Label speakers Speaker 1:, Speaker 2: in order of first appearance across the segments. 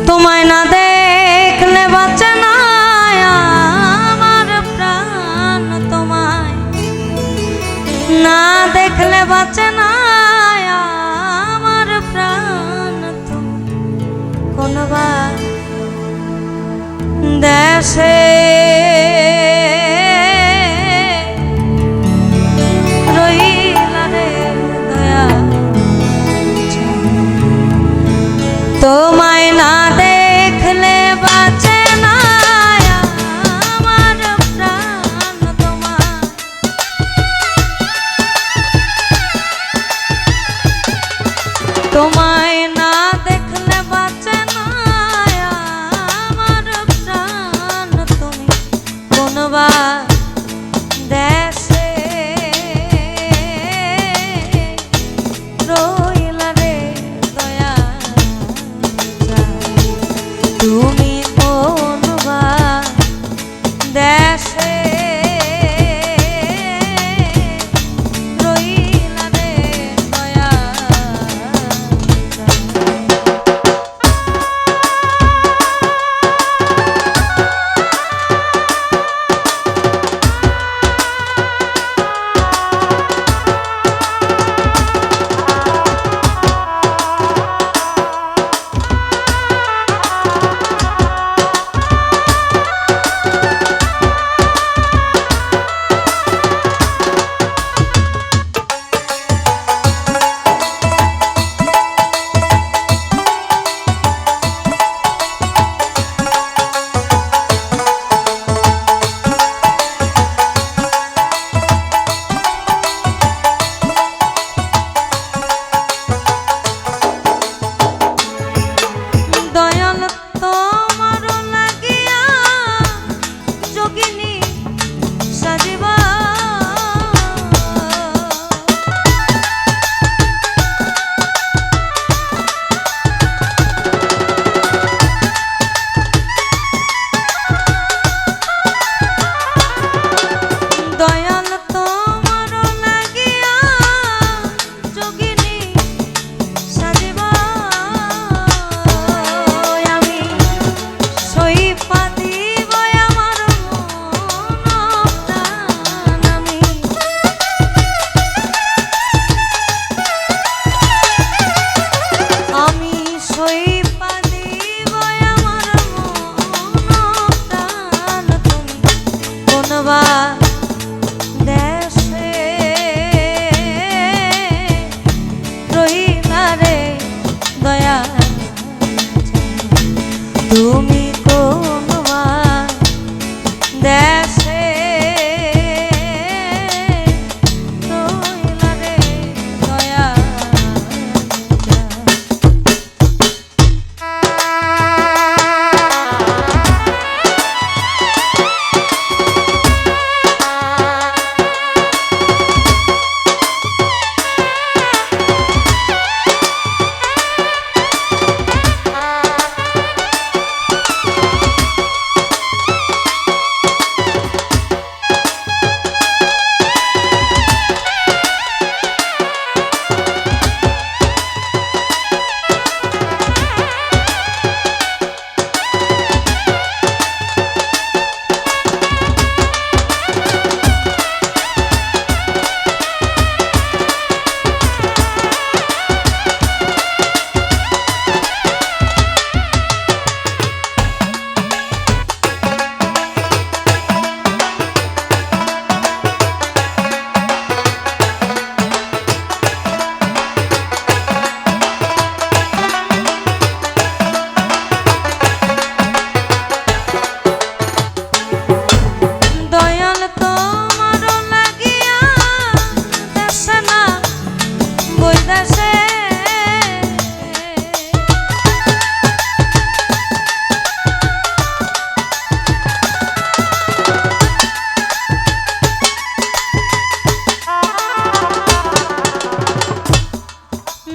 Speaker 1: তোমায় না দেখলে বাঁচে না আমার প্রাণ, তোমায় না দেখলে বাঁচে না আমার প্রাণ। তুমি কোনবার দেশে রইলা রে দয়া, তোমায় না দেখলে বাঁচে না আমার প্রাণ। তোমায় না দেখলে বাঁচে না আমার প্রাণ। তুমি কোনবার দেশে রইলা রে দয়া, তুমি কোনবার দেশে রইলা রে দয়া। দেশে রইলা রে দয়া, তুমি কোনবার দেশে রইলা রে দয়া।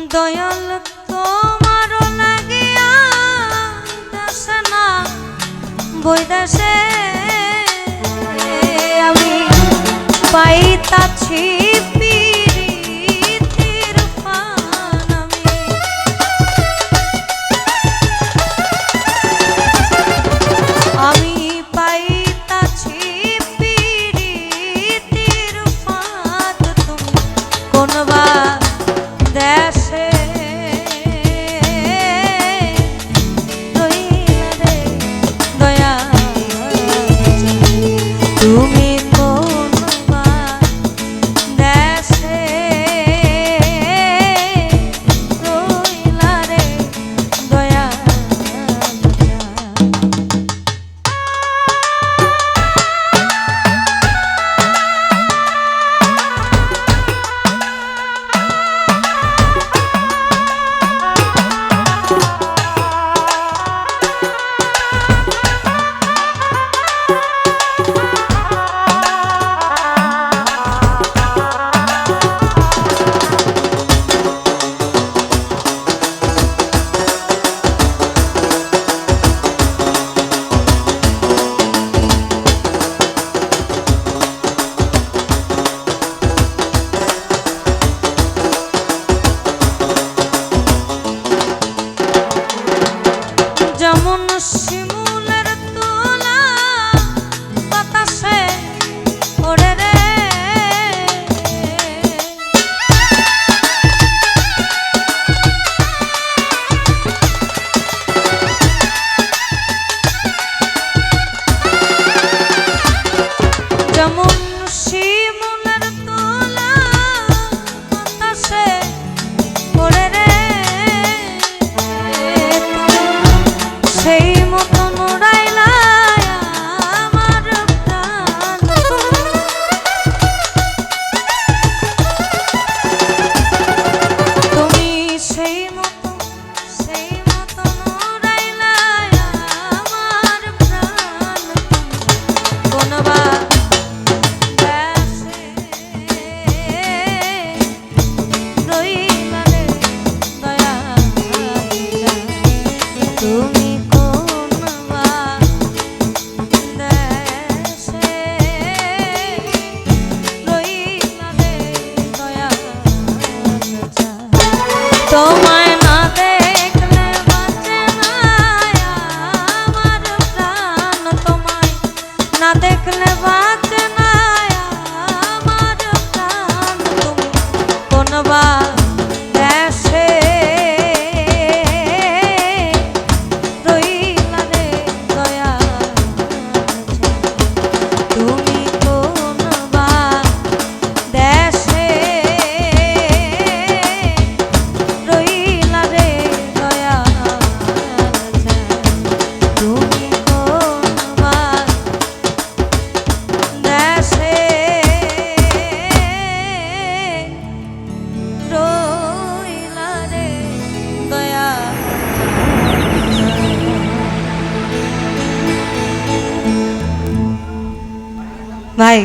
Speaker 1: দয়াল তোমার লাগিয়া দেশে না বৈদেশে আমি পাইতাছি প্রীতির ফান। আমি তোমায় না দেখলে বাঁচে না আমার প্রাণ, তোমায় না দেখলে বাঁচে না আমার প্রাণ। তুমি কোনবা দেশে রইলা রে দয়া, তুমি কোনবা দেশে রইলা রে দয়া, তুমি কোনবা দেশে রইলা রে দয়া। ভাই